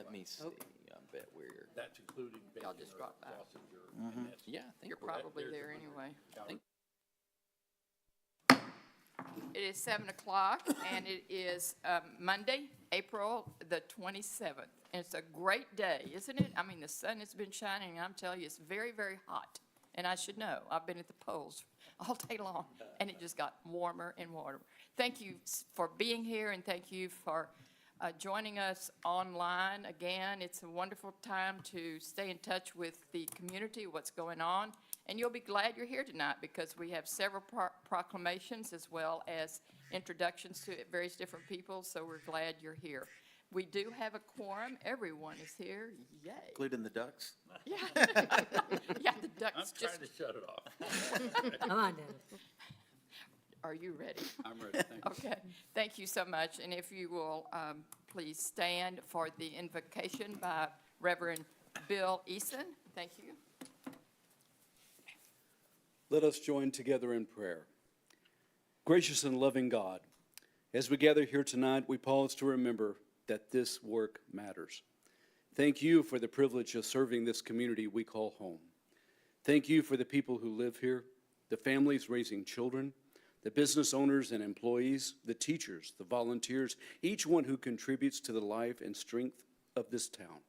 Let me see, I bet we're, That's including. Y'all just dropped by. yeah, I think You're we're at, probably there anyway. think- It is 7 o'clock, and it is Monday, April the 27th. And it's a great day, isn't it? I mean, the sun has been shining, and I'm telling you, it's very, very hot. And I should know. I've been at the polls all day long, and it just got warmer and warmer. Thank you for being here, and thank you for joining us online. Again, it's a wonderful time to stay in touch with the community, what's going on. And you'll be glad you're here tonight because we have several proclamations as well as introductions to various different people, so we're glad you're here. We do have a quorum. Everyone is here. Yay. including the ducks? Yeah. Yeah, the I'm ducks trying just, to shut it off. Come on, Dennis. are you ready? I'm ready, thank you. Okay, thank you so much. And if you will, please stand for the invocation by Reverend Bill Eason. Thank you. Let us join together in prayer. Gracious and loving God, as we gather here tonight, we pause to remember that this work matters. Thank you for the privilege of serving this community we call home. Thank you for the people who live here, the families raising children, the business owners and employees, the teachers, the volunteers, each one who contributes to the life and strength of this town.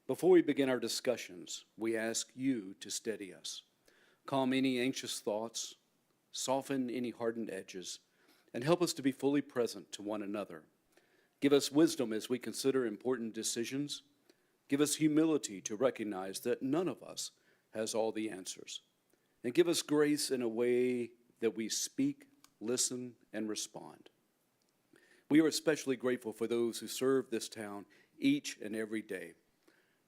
Before we begin our discussions, we ask you to steady us. Calm any anxious thoughts, soften any hardened edges, and help us to be fully present to one another. Give us wisdom as we consider important decisions. Give us humility to recognize that none of us has all the answers. And give us grace in a way that we speak, listen, and respond. We are especially grateful for those who serve this town each and every day.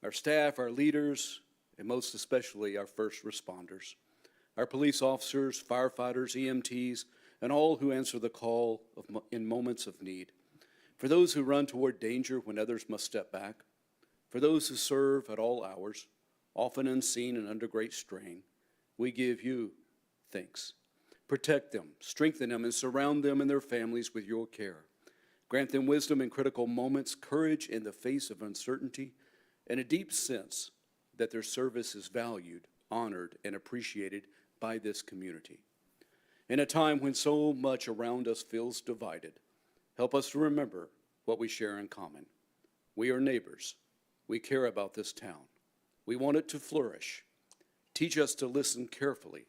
Our staff, our leaders, and most especially our first responders. Our police officers, firefighters, EMTs, and all who answer the call in moments of need. For those who run toward danger when others must step back. For those who serve at all hours, often unseen and under great strain, we give you thanks. Protect them, strengthen them, and surround them and their families with your care. Grant them wisdom in critical moments, courage in the face of uncertainty, and a deep sense that their service is valued, honored, and appreciated by this community. In a time when so much around us feels divided, help us to remember what we share in common. We are neighbors. We care about this town. We want it to flourish. Teach us to listen carefully,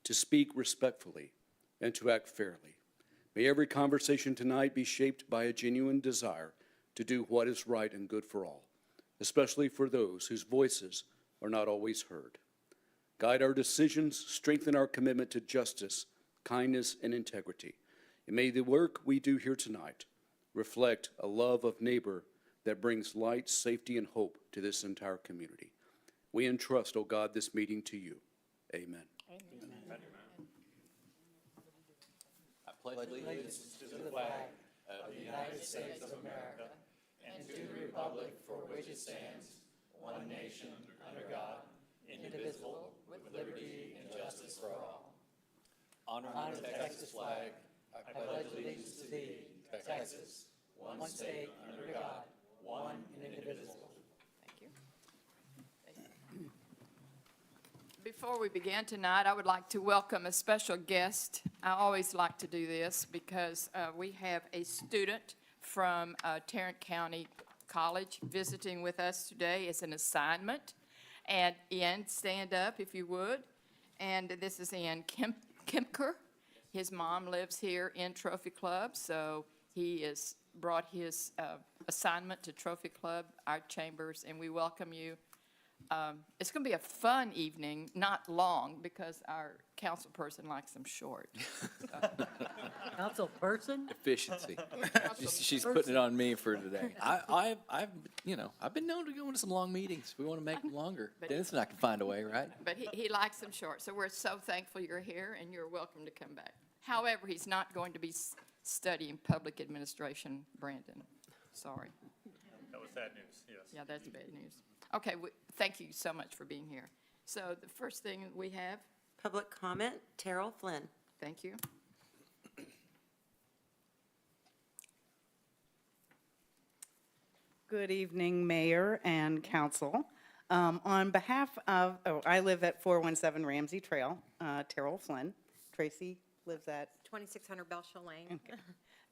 to speak respectfully, and to act fairly. May every conversation tonight be shaped by a genuine desire to do what is right and good for all, especially for those whose voices are not always heard. Guide our decisions, strengthen our commitment to justice, kindness, and integrity. And may the work we do here tonight reflect a love of neighbor that brings light, safety, and hope to this entire community. We entrust, O God, this meeting to you. Amen. I pledge allegiance to the flag of the United States of America and to the republic for which it stands, one nation, under God, indivisible, with liberty and justice for all. Honor the Texas flag. I pledge allegiance to thee, Texas, one state, under God, one and indivisible. Thank you. Before we begin tonight, I would like to welcome a special guest. I always like to do this because we have a student from Tarrant County College visiting with us today as an assignment. And Ian, stand up if you would. And this is Ian Kempker. His mom lives here in Trophy Club, so he has brought his assignment to Trophy Club, our chambers, and we welcome you. It's going to be a fun evening, not long, because our council person likes them short. Council person? Efficiency. She's putting it on me for today. I've been known to go into some long meetings. We want to make them longer. Dennis and I can find a way, right? But he likes them short, so we're so thankful you're here, and you're welcome to come back. However, he's not going to be studying public administration, Brandon. Sorry. That was sad news, yes. Yeah, that's bad news. Okay, thank you so much for being here. So the first thing we have, Public comment, Terrell Flynn. thank you. Good evening, Mayor and Council. On behalf of, I live at 417 Ramsey Trail, Terrell Flynn. Tracy lives at, 2600 Belshire Lane.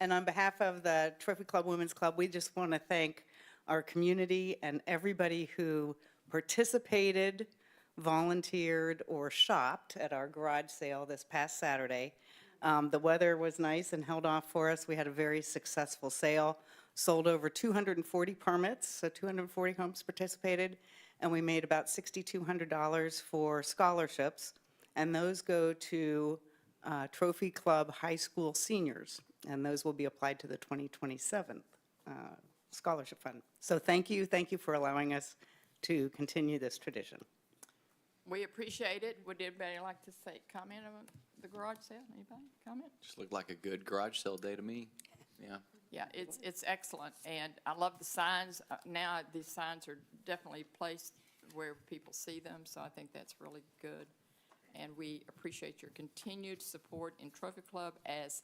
and on behalf of the Trophy Club Women's Club, we just want to thank our community and everybody who participated, volunteered, or shopped at our garage sale this past Saturday. The weather was nice and held off for us. We had a very successful sale, sold over 240 permits, so 240 homes participated, and we made about $6,200 for scholarships, and those go to Trophy Club High School seniors, and those will be applied to the 2027 scholarship fund. So thank you for allowing us to continue this tradition. We appreciate it. Would anybody like to say, comment on the garage sale? Anybody comment? Just looked like a good garage sale day to me. Yeah. Yeah, it's excellent, and I love the signs. Now, these signs are definitely placed where people see them, so I think that's really good. And we appreciate your continued support in Trophy Club as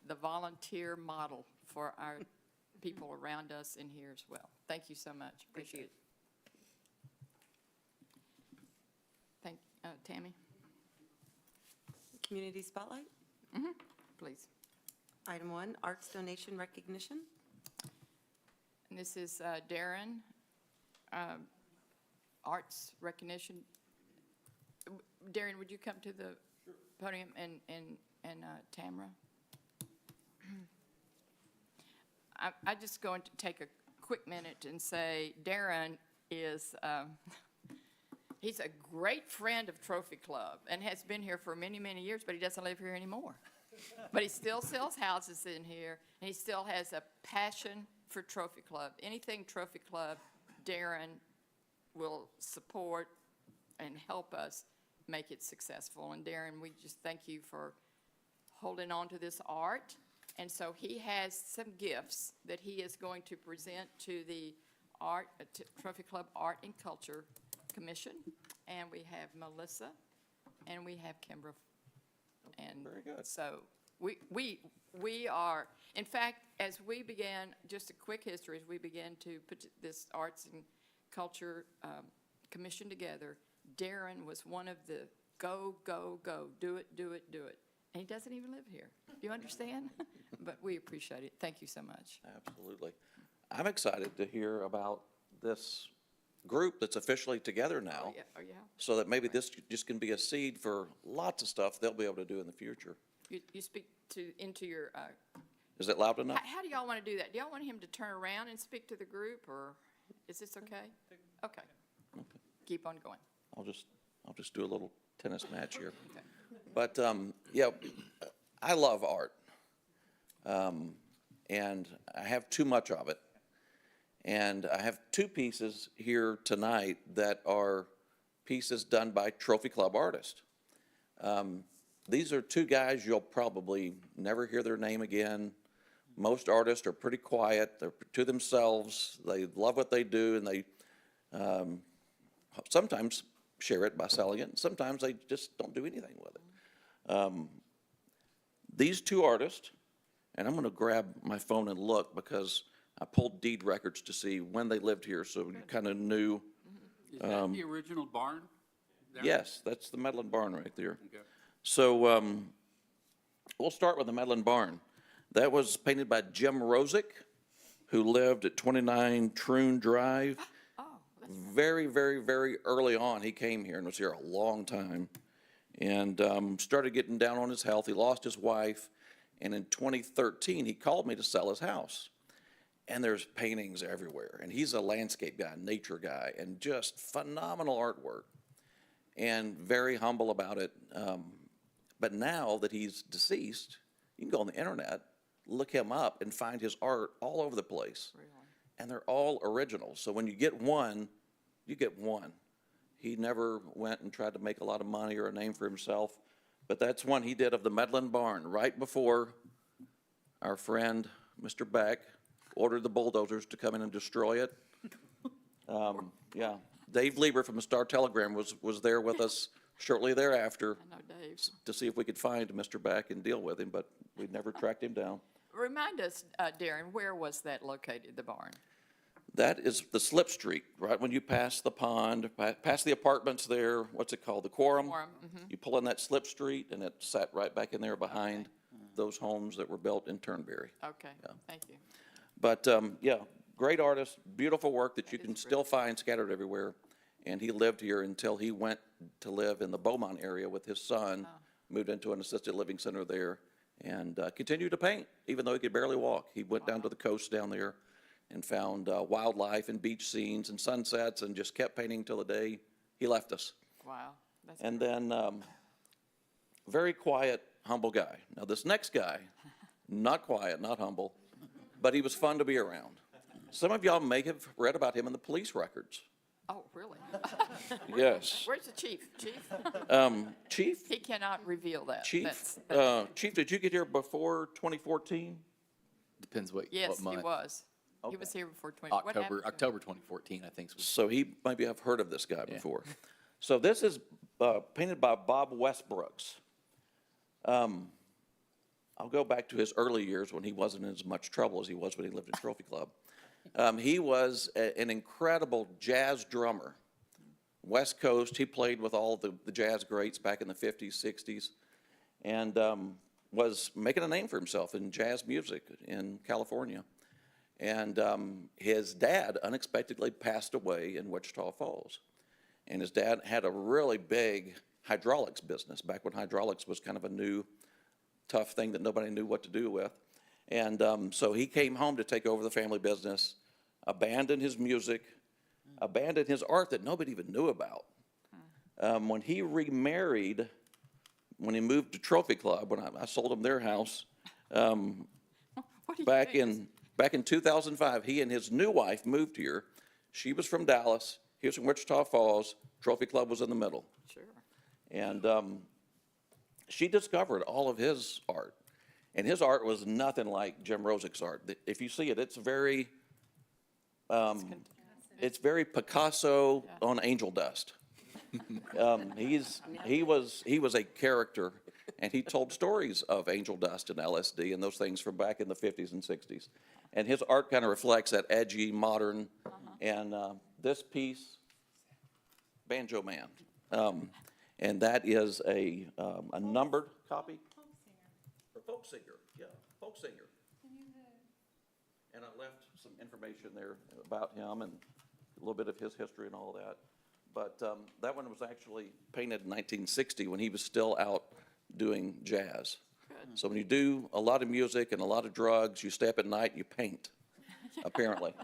the volunteer model for our people around us in here as well. Thank you so much. Appreciate it. Thank, Tammy, Community Spotlight. please. Item 1, Arts Donation Recognition. And this is Darren, arts recognition. Darren, would you come to the podium and Tamara? I'm just going to take a quick minute and say Darren is, he's a great friend of Trophy Club and has been here for many, many years, but he doesn't live here anymore. But he still sells houses in here, and he still has a passion for Trophy Club. Anything Trophy Club, Darren will support and help us make it successful. And Darren, we just thank you for holding on to this art. And so he has some gifts that he is going to present to the Trophy Club Art and Culture Commission. And we have Melissa, and we have Kimbra. And Very good. so we are, in fact, as we began, just a quick history, as we began to put this Arts and Culture Commission together, Darren was one of the go, do it. And he doesn't even live here. You understand? But we appreciate it. Thank you so much. Absolutely. I'm excited to hear about this group that's officially together now, Oh, yeah. so that maybe this just can be a seed for lots of stuff they'll be able to do in the future. You speak into your, Is it loud enough? how do y'all want to do that? Do y'all want him to turn around and speak to the group, or is this okay? Okay. Keep on going. I'll just do a little tennis match here. Okay. But, yeah, I love art. And I have too much of it. And I have two pieces here tonight that are pieces done by Trophy Club artists. These are two guys you'll probably never hear their name again. Most artists are pretty quiet. They're to themselves. They love what they do, and they sometimes share it by selling it. Sometimes they just don't do anything with it. These two artists, and I'm going to grab my phone and look because I pulled deed records to see when they lived here, so you kind of knew. Is that the original barn? there? Yes, that's the Medlin Barn right there. Okay. So we'll start with the Medlin Barn. That was painted by Jim Rosick, who lived at 29 Troon Drive. Oh, that's Very, very, very early on, he came here and was here a long time. And started getting down on his health. He lost his wife. And in 2013, he called me to sell his house. And there's paintings everywhere. And he's a landscape guy, nature guy, and just phenomenal artwork. And very humble about it. But now that he's deceased, you can go on the internet, look him up, and find his art all over the place. really. And they're all original. So when you get one, you get one. He never went and tried to make a lot of money or a name for himself. But that's one he did of the Medlin Barn right before our friend, Mr. Beck, ordered the bulldozers to come in and destroy it. Yeah, Dave Lieber from the Star Telegram was there with us shortly thereafter I know Dave. to see if we could find Mr. Beck and deal with him, but we never tracked him down. Remind us, Darren, where was that located, the barn? That is the slip street, right when you pass the pond, past the apartments there, what's it called, the Quorum? Quorum, You pull in that slip street, and it sat right back in there behind those homes that were built in Turnberry. Okay, thank you. But, yeah, great artist, beautiful work that you can still find scattered everywhere. And he lived here until he went to live in the Beaumont area with his son, moved into an assisted living center there, and continued to paint, even though he could barely walk. He went down to the coast down there and found wildlife and beach scenes and sunsets, and just kept painting till the day he left us. Wow. That's And then, very quiet, humble guy. Now, this next guy, not quiet, not humble, but he was fun to be around. Some of y'all may have read about him in the police records. Oh, really? Yes. Where's the chief? Chief? Chief? He cannot reveal that. Chief, That's- Chief, did you get here before 2014? Depends what Yes, month. he was. He Okay. was here before 20. What happened? October 2014, I think. So he maybe have heard of this guy before. So this is painted by Bob Westbrooks. I'll go back to his early years when he wasn't in as much trouble as he was when he lived in Trophy Club. He was an incredible jazz drummer. West Coast, he played with all the jazz greats back in the 50s, 60s, and was making a name for himself in jazz music in California. And his dad unexpectedly passed away in Wichita Falls. And his dad had a really big hydraulics business back when hydraulics was kind of a new, tough thing that nobody knew what to do with. And so he came home to take over the family business, abandoned his music, abandoned his art that nobody even knew about. When he remarried, when he moved to Trophy Club, when I sold him their house, What do you back think? in 2005, he and his new wife moved here. She was from Dallas, he was from Wichita Falls, Trophy Club was in the middle. Sure. And she discovered all of his art. And his art was nothing like Jim Rosick's art. If you see it, it's very Picasso on angel dust. He was a character, and he told stories of angel dust and LSD and those things from back in the 50s and 60s. And his art kind of reflects that edgy, modern, and this piece, Banjo Man. And that is a numbered copy. A folk singer, yeah, folk singer. And I left some information there about him and a little bit of his history and all that. But that one was actually painted in 1960 when he was still out doing jazz. So when you do a lot of music and a lot of drugs, you stay up at night and you paint, apparently.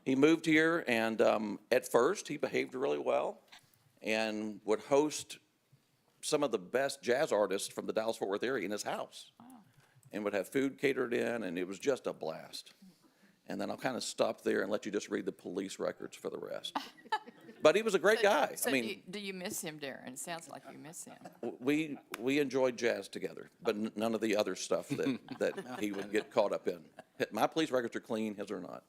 He moved here, and at first he behaved really well and would host some of the best jazz artists from the Dallas-Fort Worth area in his house, and would have food catered in, and it was just a blast. And then I'll kind of stop there and let you just read the police records for the rest. But he was a great guy. So I mean, do you miss him, Darren? It sounds like you miss him. we enjoyed jazz together, but none of the other stuff that he would get caught up in. My police records are clean, his are not.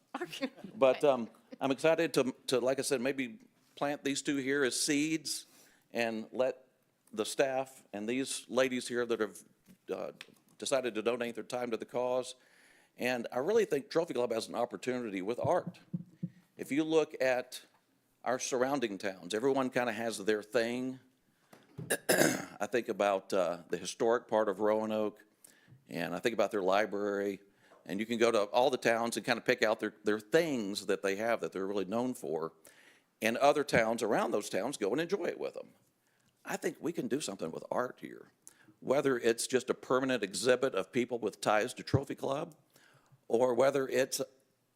But I'm excited to, like I said, maybe plant these two here as seeds and let the staff and these ladies here that have decided to donate their time to the cause. And I really think Trophy Club has an opportunity with art. If you look at our surrounding towns, everyone kind of has their thing. I think about the historic part of Roanoke, and I think about their library, and you can go to all the towns and kind of pick out their things that they have that they're really known for, and other towns around those towns go and enjoy it with them. I think we can do something with art here, whether it's just a permanent exhibit of people with ties to Trophy Club, or whether it's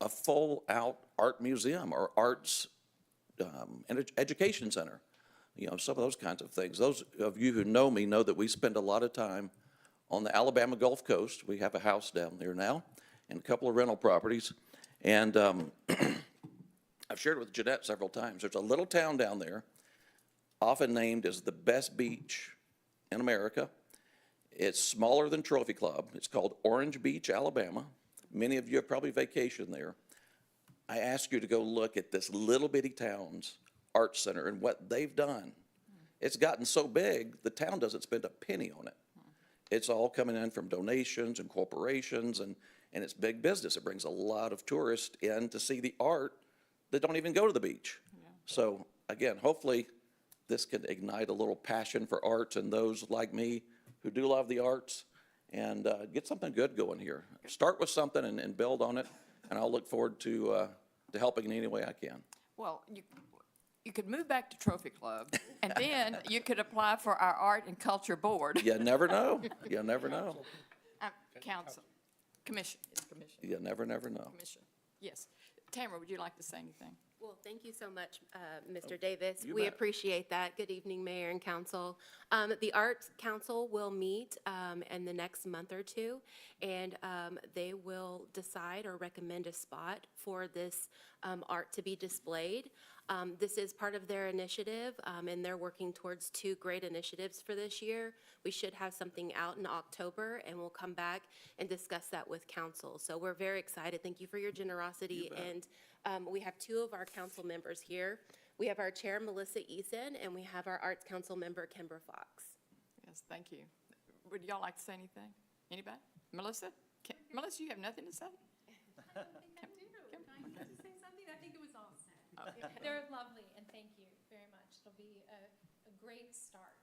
a full-out art museum or arts education center, some of those kinds of things. Those of you who know me know that we spend a lot of time on the Alabama Gulf Coast. We have a house down there now and a couple of rental properties. And I've shared it with Jeanette several times. There's a little town down there, often named as the best beach in America. It's smaller than Trophy Club. It's called Orange Beach, Alabama. Many of you have probably vacationed there. I ask you to go look at this little bitty town's art center and what they've done. It's gotten so big, the town doesn't spend a penny on it. It's all coming in from donations and corporations, and it's big business. It brings a lot of tourists in to see the art that don't even go to the beach. So again, hopefully this can ignite a little passion for arts and those like me who do love the arts, and get something good going here. Start with something and build on it, and I'll look forward to helping in any way I can. Well, you could move back to Trophy Club, and then you could apply for our Art and Culture Board. You never know. You never know. Council, commission, it's commission, You never know. commission. Yes. Tamara, would you like to say anything? Well, thank you so much, Mr. Davis. you We bet. appreciate that. Good evening, Mayor and Council. The Arts Council will meet in the next month or two, and they will decide or recommend a spot for this art to be displayed. This is part of their initiative, and they're working towards two great initiatives for this year. We should have something out in October, and we'll come back and discuss that with council. So we're very excited. Thank you for your generosity. And we have two of our council members here. We have our chair, Melissa Eason, and we have our Arts Council member, Kimber Fox. Yes, thank you. Would y'all like to say anything? Anybody? Melissa? Melissa, you have nothing to say? I do. Say something. I think it was all said. They're lovely, and thank you very much. It'll be a great start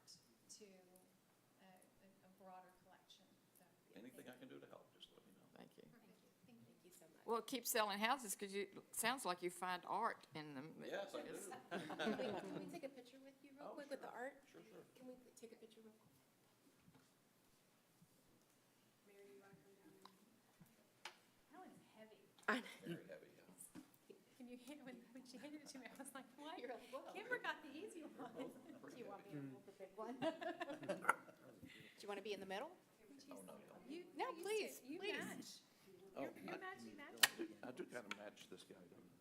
to a broader collection. So, Anything I can do to help, just let me know. Thank you. Thank you so much. Well, keep selling houses, because sounds like you find art in them. Yes, I do. Can we take a picture with you real quick with the art? Sure. Can we take a picture real quick? that one's heavy. I- Very heavy, yeah. Can you hit when she handed it to me? I was like, what? Kimber got the easy one. Do you want me to hold the big one? Do you want to be in the middle? No, please, You please. match. Oh, You're matching that. I do kind of match this guy, don't I?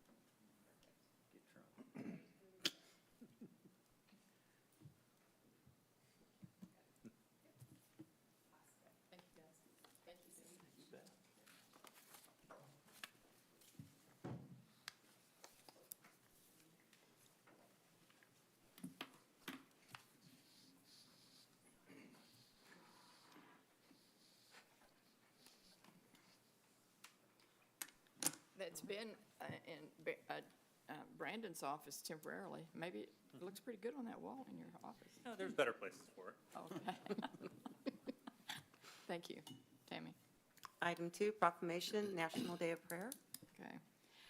Thank you, guys. Thank you so much. You bet. That's been in Brandon's office temporarily. Maybe it looks pretty good on that wall in your office. No, there's better places for it. Okay. Thank you. Tammy? Item 2, proclamation, National Day of Prayer. Okay.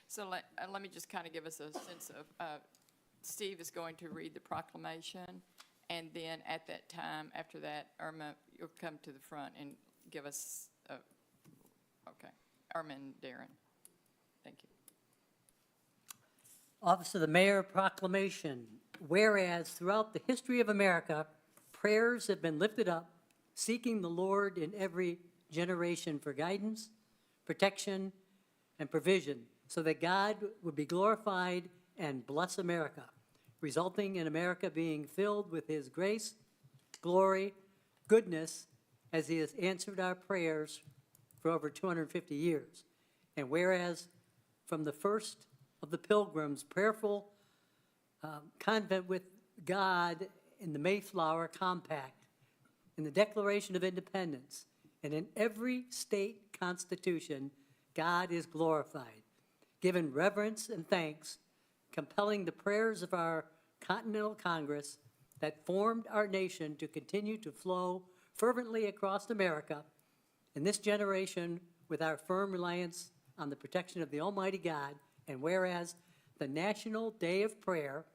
So let me just kind of give us a sense of, Steve is going to read the proclamation, and then at that time, after that, Irma, you'll come to the front and give us, okay, Irma and Darren. Thank you. Office of the Mayor proclamation. Whereas throughout the history of America, prayers have been lifted up, seeking the Lord in every generation for guidance, protection, and provision, so that God would be glorified and bless America, resulting in America being filled with His grace, glory, goodness, as He has answered our prayers for over 250 years. And whereas from the first of the Pilgrims' prayerful convent with God in the Mayflower Compact, in the Declaration of Independence, and in every state constitution, God is glorified, given reverence and thanks, compelling the prayers of our Continental Congress that formed our nation to continue to flow fervently across America in this generation with our firm reliance on the protection of the Almighty God. And whereas the National Day of Prayer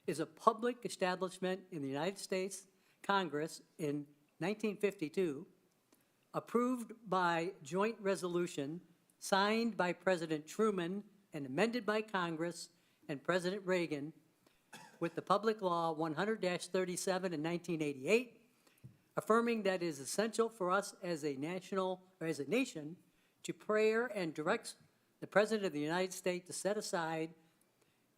is a public establishment in the United States Congress in 1952, approved by joint resolution, signed by President Truman and amended by Congress and President Reagan, with the Public Law 100-37 in 1988, affirming that it is essential for us as a nation to prayer, and directs the President of the United States to set aside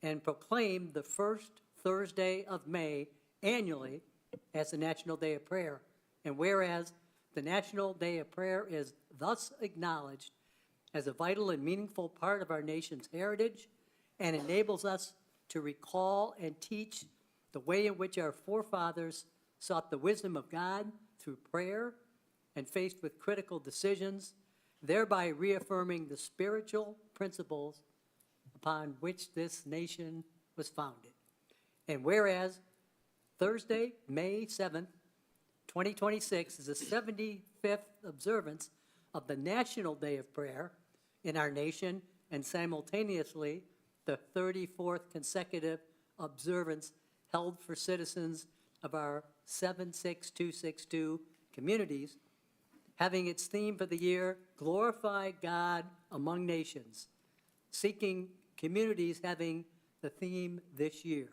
and proclaim the first Thursday of May annually as the National Day of Prayer. And whereas the National Day of Prayer is thus acknowledged as a vital and meaningful part of our nation's heritage and enables us to recall and teach the way in which our forefathers sought the wisdom of God through prayer and faced with critical decisions, thereby reaffirming the spiritual principles upon which this nation was founded. And whereas Thursday, May 7th, 2026 is the 75th observance of the National Day of Prayer in our nation, and simultaneously the 34th consecutive observance held for citizens of our 76262 communities, having its theme for the year, Glorify God Among Nations, seeking communities having the theme this year.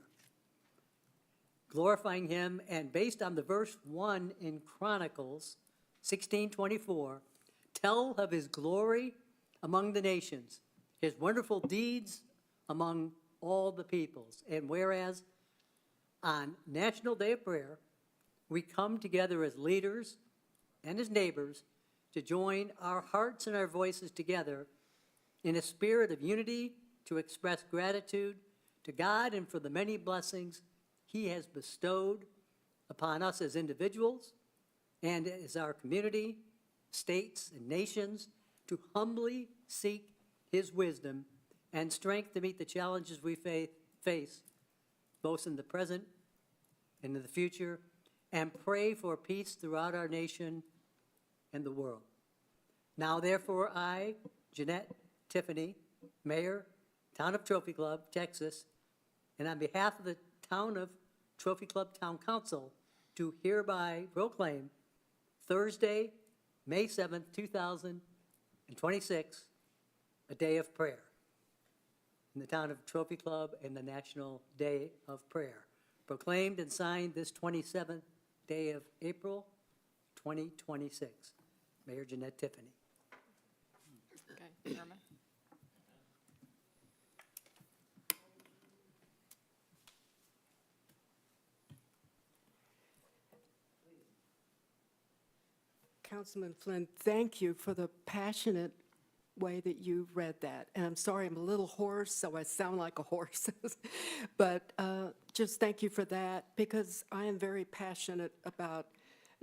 Glorifying Him, and based on the verse 1 in Chronicles 16:24, tell of His glory among the nations, His wonderful deeds among all the peoples. And whereas on National Day of Prayer, we come together as leaders and as neighbors to join our hearts and our voices together in a spirit of unity to express gratitude to God and for the many blessings He has bestowed upon us as individuals and as our community, states, and nations to humbly seek His wisdom and strength to meet the challenges we face, both in the present and in the future, and pray for peace throughout our nation and the world. Now, therefore, I, Jeanette Tiffany, Mayor, Town of Trophy Club, Texas, and on behalf of the Town of Trophy Club Town Council, do hereby proclaim Thursday, May 7th, 2026, a day of prayer in the Town of Trophy Club and the National Day of Prayer, proclaimed and signed this 27th day of April, 2026. Mayor Jeanette Tiffany. Okay, Irma? Councilman Flynn, thank you for the passionate way that you read that. And I'm sorry, I'm a little hoarse, so I sound like a horse. But just thank you for that, because I am very passionate about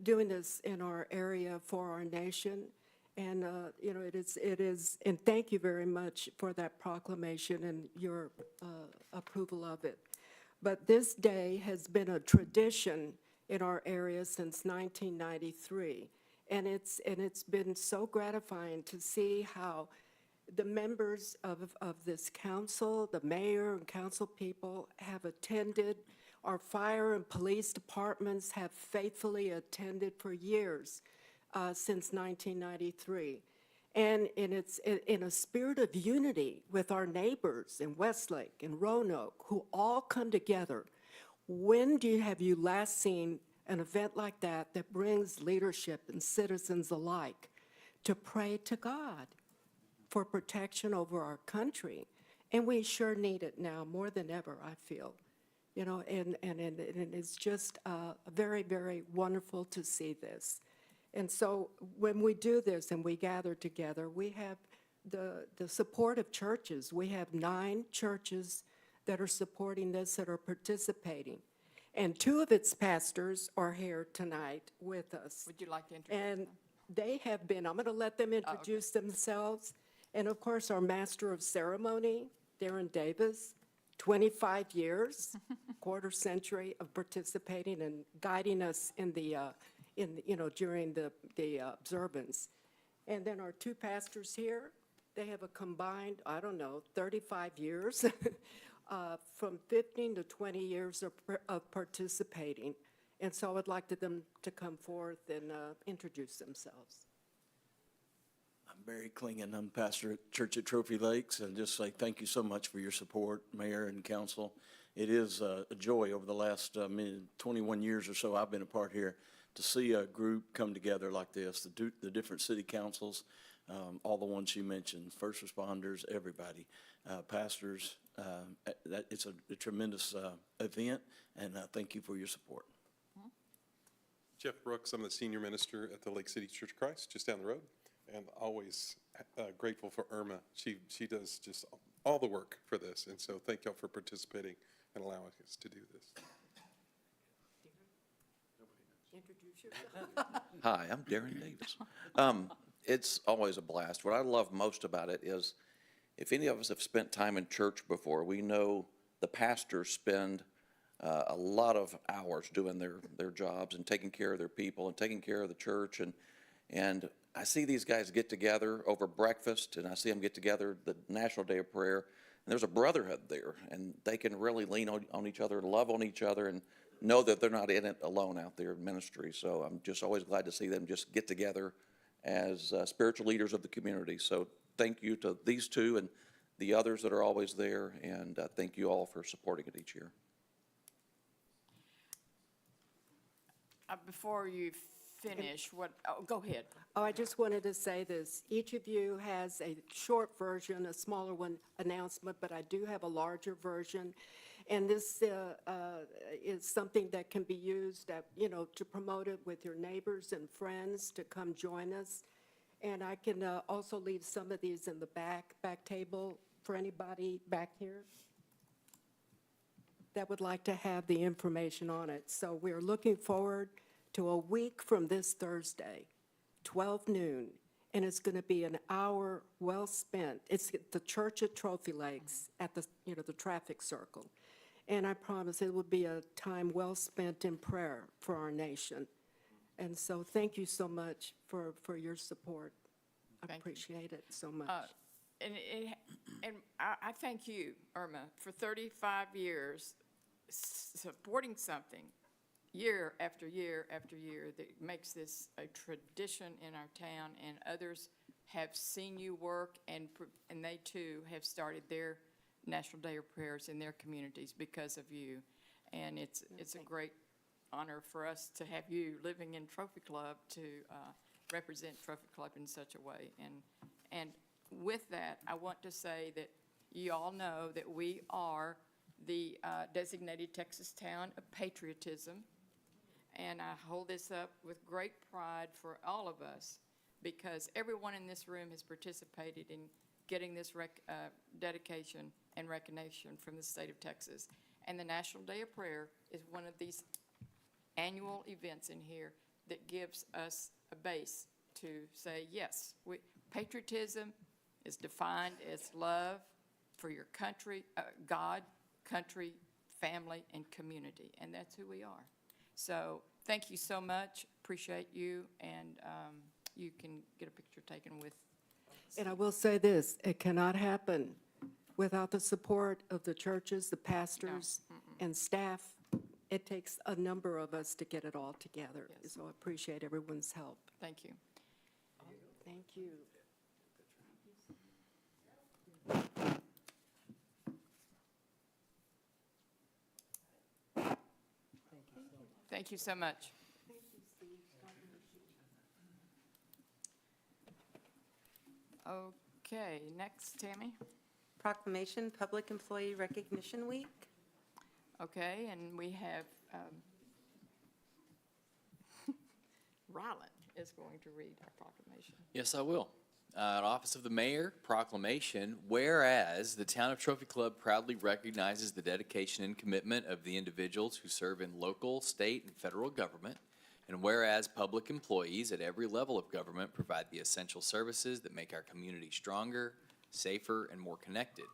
doing this in our area for our nation. And, you know, it is, and thank you very much for that proclamation and your approval of it. But this day has been a tradition in our area since 1993. And it's been so gratifying to see how the members of this council, the mayor and council people have attended. Our fire and police departments have faithfully attended for years since 1993. And it's in a spirit of unity with our neighbors in Westlake and Roanoke, who all come together. When have you last seen an event like that that brings leadership and citizens alike to pray to God for protection over our country? And we sure need it now more than ever, I feel. You know, and it's just very, very wonderful to see this. And so when we do this and we gather together, we have the support of churches. We have 9 churches that are supporting this, that are participating. And 2 of its pastors are here tonight with us. Would you like to introduce And them? they have been, I'm going to let them introduce themselves. And of course, our Master of Ceremony, Darren Davis, 25 years, quarter century of participating and guiding us in the, you know, during the observance. And then our 2 pastors here, they have a combined, I don't know, 35 years. From 15 to 20 years of participating. And so I would like them to come forth and introduce themselves. I'm Barry Klingen. I'm pastor at Church at Trophy Lakes, and just say thank you so much for your support, Mayor and Council. It is a joy over the last 21 years or so I've been a part here to see a group come together like this, the different city councils, all the ones you mentioned, first responders, everybody, pastors. It's a tremendous event, and thank you for your support. Jeff Brooks, I'm the senior minister at the Lake City Church of Christ, just down the road, and always grateful for Irma. She does just all the work for this, and so thank y'all for participating and allowing us to do this. Introduce yourself. Hi, I'm Darren Davis. It's always a blast. What I love most about it is if any of us have spent time in church before, we know the pastors spend a lot of hours doing their jobs and taking care of their people and taking care of the church. And I see these guys get together over breakfast, and I see them get together the National Day of Prayer, and there's a brotherhood there, and they can really lean on each other, love on each other, and know that they're not in it alone out there in ministry. So I'm just always glad to see them just get together as spiritual leaders of the community. So thank you to these two and the others that are always there, and thank you all for supporting it each year. Before you finish, go ahead. Oh, I just wanted to say this. Each of you has a short version, a smaller one announcement, but I do have a larger version. And this is something that can be used, to promote it with your neighbors and friends to come join us. And I can also leave some of these in the back table for anybody back here that would like to have the information on it. So we're looking forward to a week from this Thursday, 12 noon, and it's going to be an hour well spent. It's at the church at Trophy Lakes at the traffic circle. And I promise it will be a time well spent in prayer for our nation. And so thank you so much for your support. I appreciate it so much. And I thank you, Irma, for 35 years supporting something year after year after year that makes this a tradition in our town, and others have seen you work, and they too have started their National Day of Prayers in their communities because of you. And it's a great honor for us to have you living in Trophy Club to represent Trophy Club in such a way. And with that, I want to say that you all know that we are the designated Texas town of patriotism. And I hold this up with great pride for all of us, because everyone in this room has participated in getting this dedication and recognition from the state of Texas. And the National Day of Prayer is one of these annual events in here that gives us a base to say, yes, patriotism is defined as love for your country, God, country, family, and community, and that's who we are. So thank you so much. Appreciate you, and you can get a picture taken with. And I will say this, it cannot happen without the support of the churches, the pastors, and staff. It takes a number of us to get it all together. Yes. So I appreciate everyone's help. Thank you. Thank you. Thank you so much. Okay, next, Tammy. Proclamation, Public Employee Recognition Week. Okay, and we have, Ryland is going to read our proclamation. Yes, I will. Office of the Mayor, proclamation, whereas the Town of Trophy Club proudly recognizes the dedication and commitment of the individuals who serve in local, state, and federal government, and whereas public employees at every level of government provide the essential services that make our community stronger, safer, and more connected.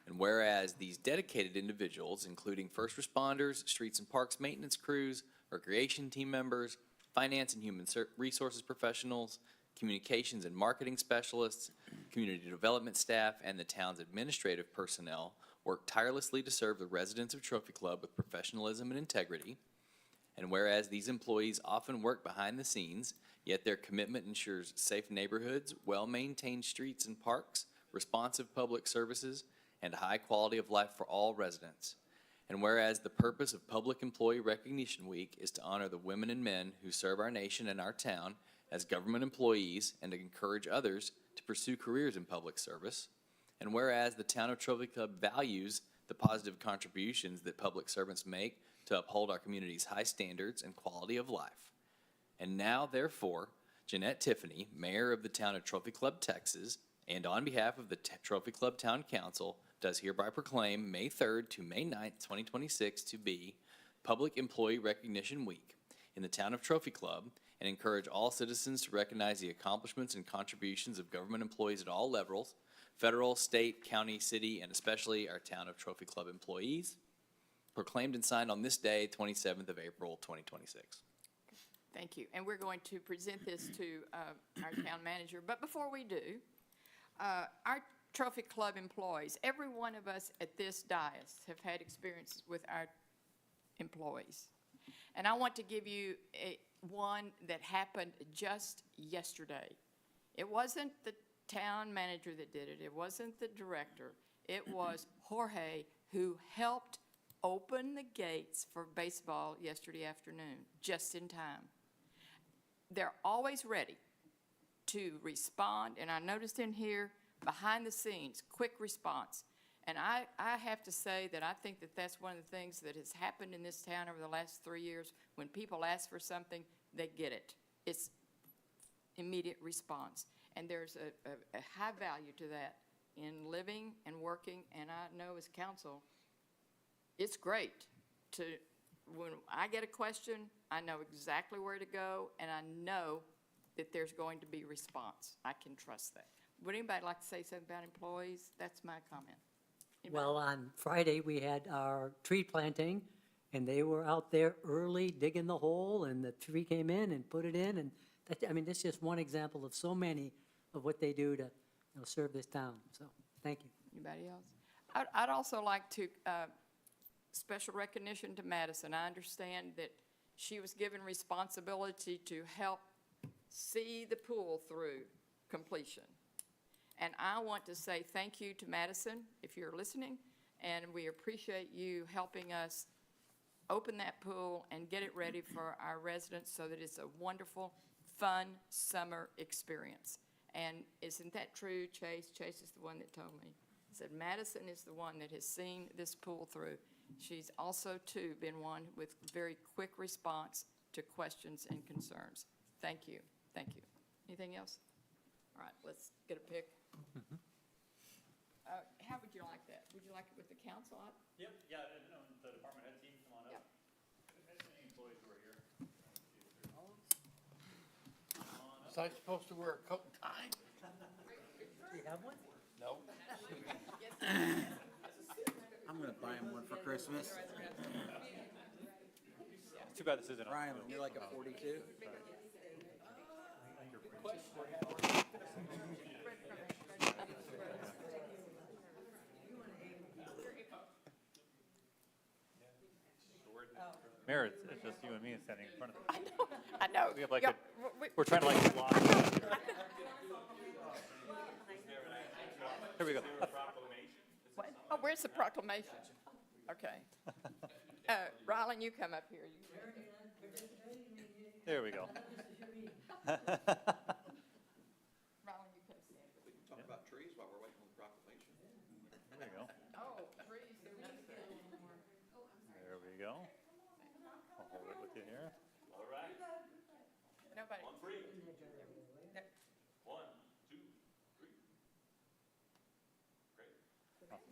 And whereas these dedicated individuals, including first responders, streets and parks maintenance crews, recreation team members, finance and human resources professionals, communications and marketing specialists, community development staff, and the town's administrative personnel work tirelessly to serve the residents of Trophy Club with professionalism and integrity. And whereas these employees often work behind the scenes, yet their commitment ensures safe neighborhoods, well-maintained streets and parks, responsive public services, and a high quality of life for all residents. And whereas the purpose of Public Employee Recognition Week is to honor the women and men who serve our nation and our town as government employees and to encourage others to pursue careers in public service. And whereas the Town of Trophy Club values the positive contributions that public servants make to uphold our community's high standards and quality of life. And now, therefore, Jeanette Tiffany, Mayor of the Town of Trophy Club, Texas, and on behalf of the Trophy Club Town Council, does hereby proclaim May 3rd to May 9th, 2026 to be Public Employee Recognition Week in the Town of Trophy Club, and encourage all citizens to recognize the accomplishments and contributions of government employees at all levels, federal, state, county, city, and especially our Town of Trophy Club employees. Proclaimed and signed on this day, 27th of April, 2026. Thank you. And we're going to present this to our town manager. But before we do, our Trophy Club employees, every one of us at this dais have had experiences with our employees. And I want to give you one that happened just yesterday. It wasn't the town manager that did it. It wasn't the director. It was Jorge, who helped open the gates for baseball yesterday afternoon, just in time. They're always ready to respond, and I noticed in here, behind the scenes, quick response. And I have to say that I think that that's one of the things that has happened in this town over the last 3 years. When people ask for something, they get it. It's immediate response. And there's a high value to that in living and working, and I know as council, it's great to, when I get a question, I know exactly where to go, and I know that there's going to be response. I can trust that. Would anybody like to say something about employees? That's my comment. Anybody? Well, on Friday, we had our tree planting, and they were out there early digging the hole, and the tree came in and put it in, and that, I mean, that's just one example of so many of what they do to, serve this town. So, thank you. Anybody else? I'd also like to, special recognition to Madison. I understand that she was given responsibility to help see the pool through completion. And I want to say thank you to Madison, if you're listening, and we appreciate you helping us open that pool and get it ready for our residents so that it's a wonderful, fun summer experience. And isn't that true, Chase? Chase is the one that told me. He said Madison is the one that has seen this pool through. She's also, too, been one with very quick response to questions and concerns. Thank you. Thank you. Anything else? All right, let's get a pick. How would you like that? Would you like it with the council? Yep, yeah, no, the department head team, come on up. Yep. Any employees who are here. Was I supposed to wear a coat and tie? Do you have one? No. I'm gonna buy him one for Christmas. Too bad this isn't on. Ryan, you're like a 42. Mayor, it's just you and me standing in front of them. I know. We have like Yeah, we're trying to like block. Here we go. what? Oh, where's the proclamation? Okay. Rylan, you come up here. There we go. Rylan, you come stand. We can talk about trees while we're waiting on the proclamation. There we go. Oh, trees, there is There we go. I'll hold it with you here. All right. nobody. On three. There. 1, 2, 3. Great.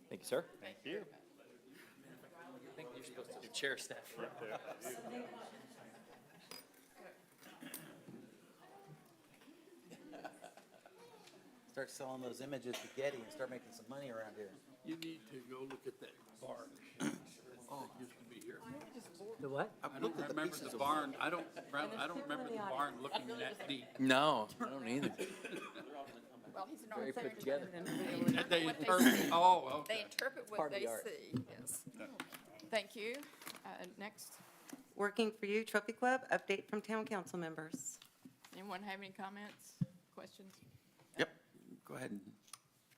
Thank you, sir. Thank you. I think you're supposed to do chair staff. Right there. Start selling those images to Getty and start making some money around here. You need to go look at that barn. Oh, it used to be here. The what? I don't remember the barn, I don't remember the barn looking that deep. No, I don't either. Well, he's an Very architect. put together. They What they interpret, see. oh, okay. They interpret what Part of they the art. see, yes. Thank you. Next, Working for you, Trophy Club, update from town council members. anyone have any comments, questions? Yep, go ahead.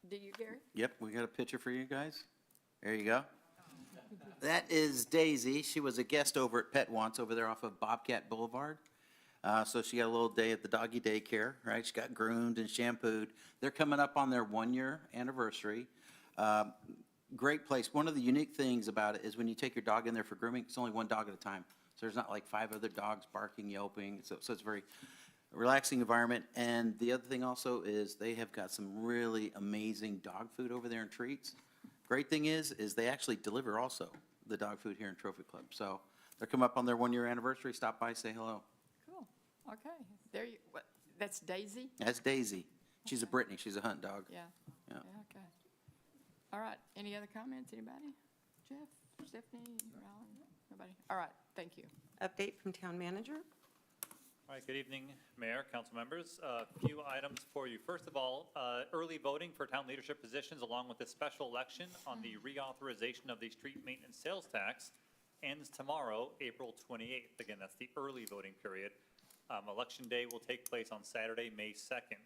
Do you, Gary? Yep, we got a picture for you guys. There you go. That is Daisy. She was a guest over at Pet Once over there off of Bobcat Boulevard. So she got a little day at the doggy daycare, right? She got groomed and shampooed. They're coming up on their 1-year anniversary. Great place. One of the unique things about it is when you take your dog in there for grooming, it's only one dog at a time. So there's not like 5 other dogs barking, yelping. So it's a very relaxing environment. And the other thing also is they have got some really amazing dog food over there and treats. Great thing is they actually deliver also the dog food here in Trophy Club. So they're coming up on their 1-year anniversary. Stop by, say hello. Cool, okay. There you, what, that's Daisy? That's Daisy. She's a Brittany. She's a hunt dog. Yeah. Yeah. Okay. All right, any other comments, anybody? Jeff, Stephanie, Rowland, nobody? All right, thank you. Update from town manager. All right, good evening, Mayor, council members. A few items for you. First of all, early voting for town leadership positions along with a special election on the reauthorization of the street maintenance sales tax ends tomorrow, April 28th. Again, that's the early voting period. Election day will take place on Saturday, May 2nd.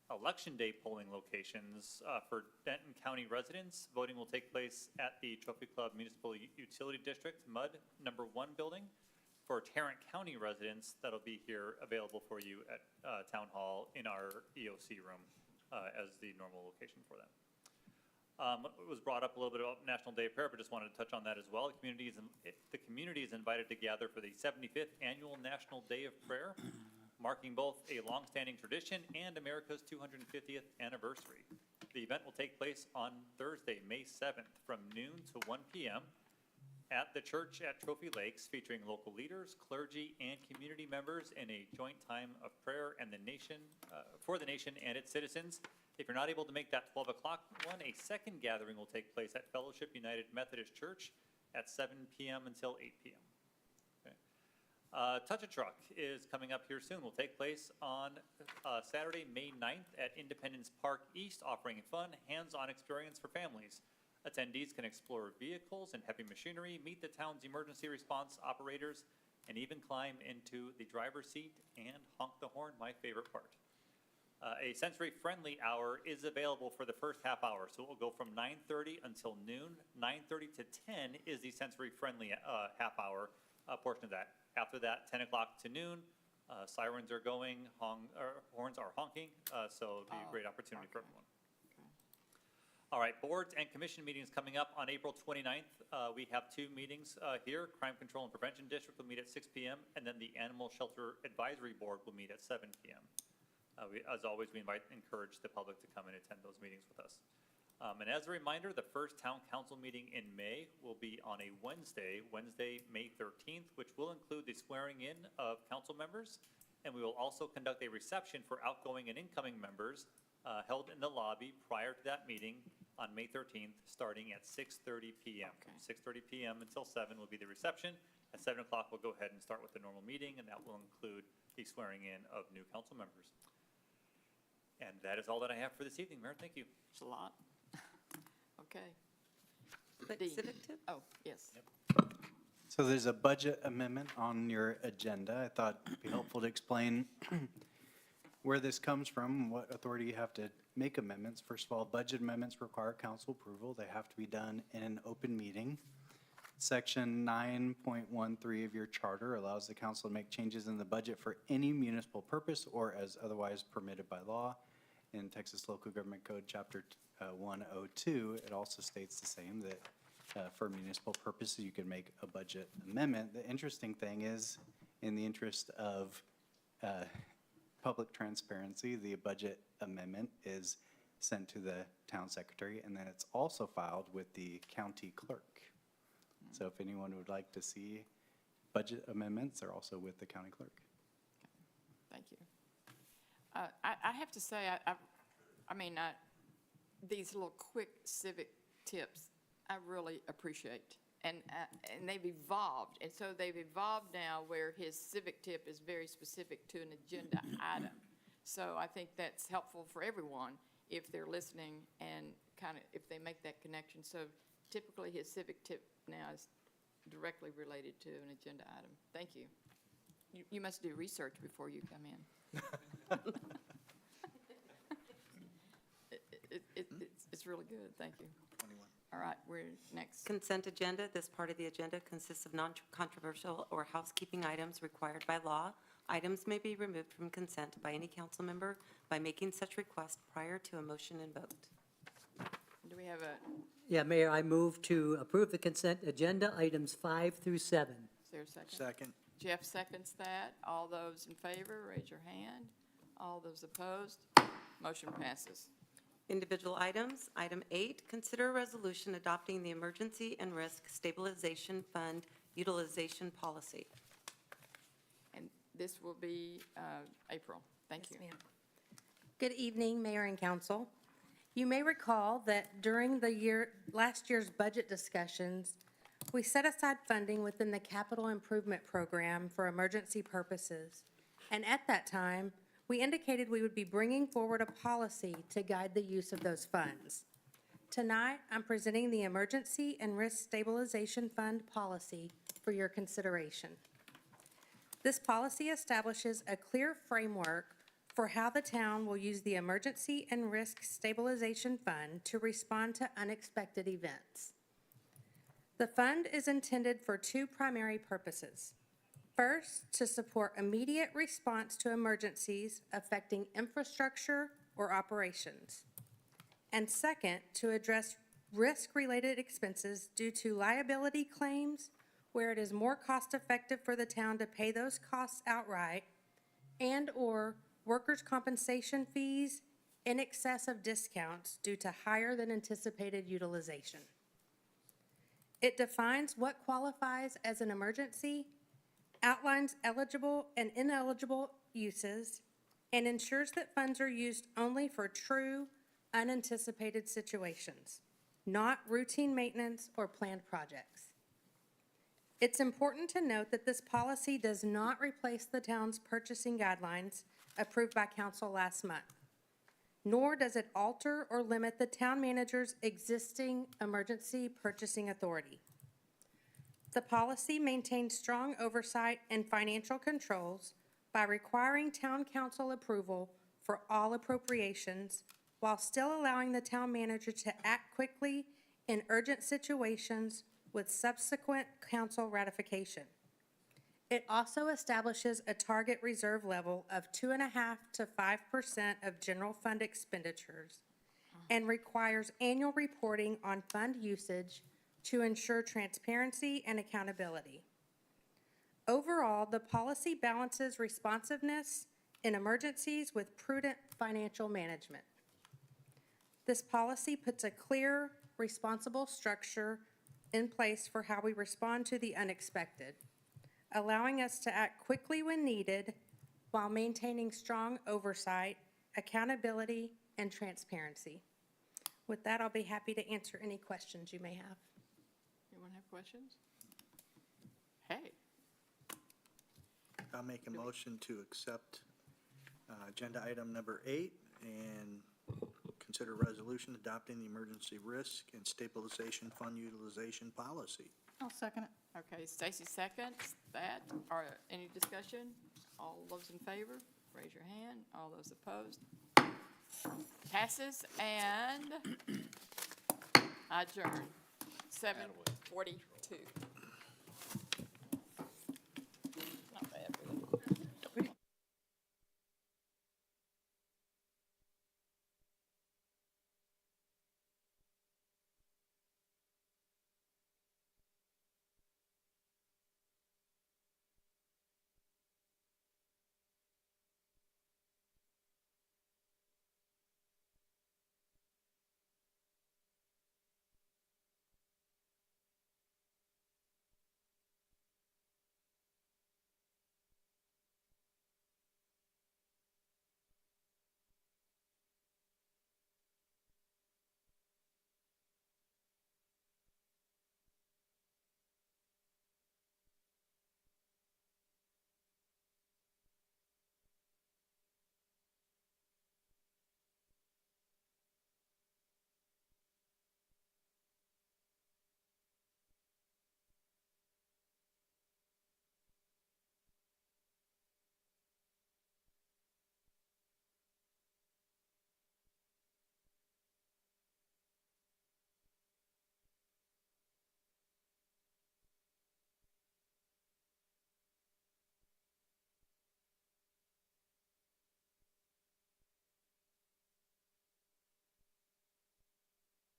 Election day polling locations for Denton County residents, voting will take place at the Trophy Club Municipal Utility District, MUD number 1 building. For Tarrant County residents, that'll be here available for you at Town Hall in our EOC room as the normal location for them. It was brought up a little bit about National Day of Prayer, but just wanted to touch on that as well. The community is invited to gather for the 75th Annual National Day of Prayer, marking both a longstanding tradition and America's 250th anniversary. The event will take place on Thursday, May 7th from noon to 1 p.m. at the church at Trophy Lakes, featuring local leaders, clergy, and community members in a joint time of prayer and for the nation and its citizens. If you're not able to make that 12 o'clock one, a second gathering will take place at Fellowship United Methodist Church at 7 p.m. until 8 p.m. Touch a Truck is coming up here soon. Will take place on Saturday, May 9th at Independence Park East, offering fun, hands-on experience for families. Attendees can explore vehicles and heavy machinery, meet the town's emergency response operators, and even climb into the driver's seat and honk the horn, my favorite part. A sensory-friendly hour is available for the first half hour, so it will go from 9:30 until noon. 9:30 to 10 is the sensory-friendly half hour portion of that. After that, 10 o'clock to noon, sirens are going, horns are honking, so it'll be a great opportunity for everyone. All right, boards and commission meetings coming up on April 29th. We have 2 meetings here. Crime Control and Prevention District will meet at 6 p.m., and then the Animal Shelter Advisory Board will meet at 7 p.m. As always, we encourage the public to come and attend those meetings with us. And as a reminder, the first town council meeting in May will be on a Wednesday, May 13th, which will include the swearing in of council members. And we will also conduct a reception for outgoing and incoming members held in the lobby prior to that meeting on May 13th, starting at 6:30 p.m. From 6:30 p.m. until 7 will be the reception. At 7 o'clock, we'll go ahead and start with the normal meeting, and that will include the swearing in of new council members. And that is all that I have for this evening, Mayor. Thank you. It's a lot. Okay. But Dean. civic tip? Oh, yes. So there's a budget amendment on your agenda. I thought it'd be helpful to explain where this comes from, what authority you have to make amendments. First of all, budget amendments require council approval. They have to be done in an open meeting. Section 9.13 of your charter allows the council to make changes in the budget for any municipal purpose or as otherwise permitted by law. In Texas Local Government Code, Chapter 102, it also states the same, that for municipal purposes, you can make a budget amendment. The interesting thing is, in the interest of public transparency, the budget amendment is sent to the town secretary, and then it's also filed with the county clerk. So if anyone would like to see budget amendments, they're also with the county clerk. Thank you. I have to say, these little quick civic tips, I really appreciate. And they've evolved, and so they've evolved now where his civic tip is very specific to an agenda item. So I think that's helpful for everyone if they're listening and kind of, if they make that connection. So typically his civic tip now is directly related to an agenda item. Thank you. You must do research before you come in. It's really good, thank you. 21. All right, we're next. Consent agenda. This part of the agenda consists of non-controversial or housekeeping items required by law. Items may be removed from consent by any council member by making such request prior to a motion and vote. Do we have a, Yeah, Mayor, I move to approve the consent agenda, items 5 through 7. is there a second? Second. Jeff seconds that. All those in favor, raise your hand. All those opposed, motion passes. Individual items. Item 8, consider a resolution adopting the Emergency and Risk Stabilization Fund Utilization Policy. And this will be April. Thank you. Yes, ma'am. Good evening, Mayor and Council. You may recall that during last year's budget discussions, we set aside funding within the capital improvement program for emergency purposes. And at that time, we indicated we would be bringing forward a policy to guide the use of those funds. Tonight, I'm presenting the Emergency and Risk Stabilization Fund policy for your consideration. This policy establishes a clear framework for how the town will use the Emergency and Risk Stabilization Fund to respond to unexpected events. The fund is intended for two primary purposes. First, to support immediate response to emergencies affecting infrastructure or operations. And second, to address risk-related expenses due to liability claims where it is more cost-effective for the town to pay those costs outright, and/or workers' compensation fees in excess of discounts due to higher than anticipated utilization. It defines what qualifies as an emergency, outlines eligible and ineligible uses, and ensures that funds are used only for true unanticipated situations, not routine maintenance or planned projects. It's important to note that this policy does not replace the town's purchasing guidelines approved by council last month, nor does it alter or limit the town manager's existing emergency purchasing authority. The policy maintains strong oversight and financial controls by requiring town council approval for all appropriations while still allowing the town manager to act quickly in urgent situations with subsequent council ratification. It also establishes a target reserve level of 2.5% to 5% of general fund expenditures and requires annual reporting on fund usage to ensure transparency and accountability. Overall, the policy balances responsiveness in emergencies with prudent financial management. This policy puts a clear, responsible structure in place for how we respond to the unexpected, allowing us to act quickly when needed while maintaining strong oversight, accountability, and transparency. With that, I'll be happy to answer any questions you may have. Anyone have questions? Hey. I'll make a motion to accept agenda item number 8 and consider resolution adopting the emergency risk and stabilization fund utilization policy. I'll second it. Okay, Stacy seconds that. Or any discussion? All those in favor, raise your hand. All those opposed? Passes and adjourn. 7:42.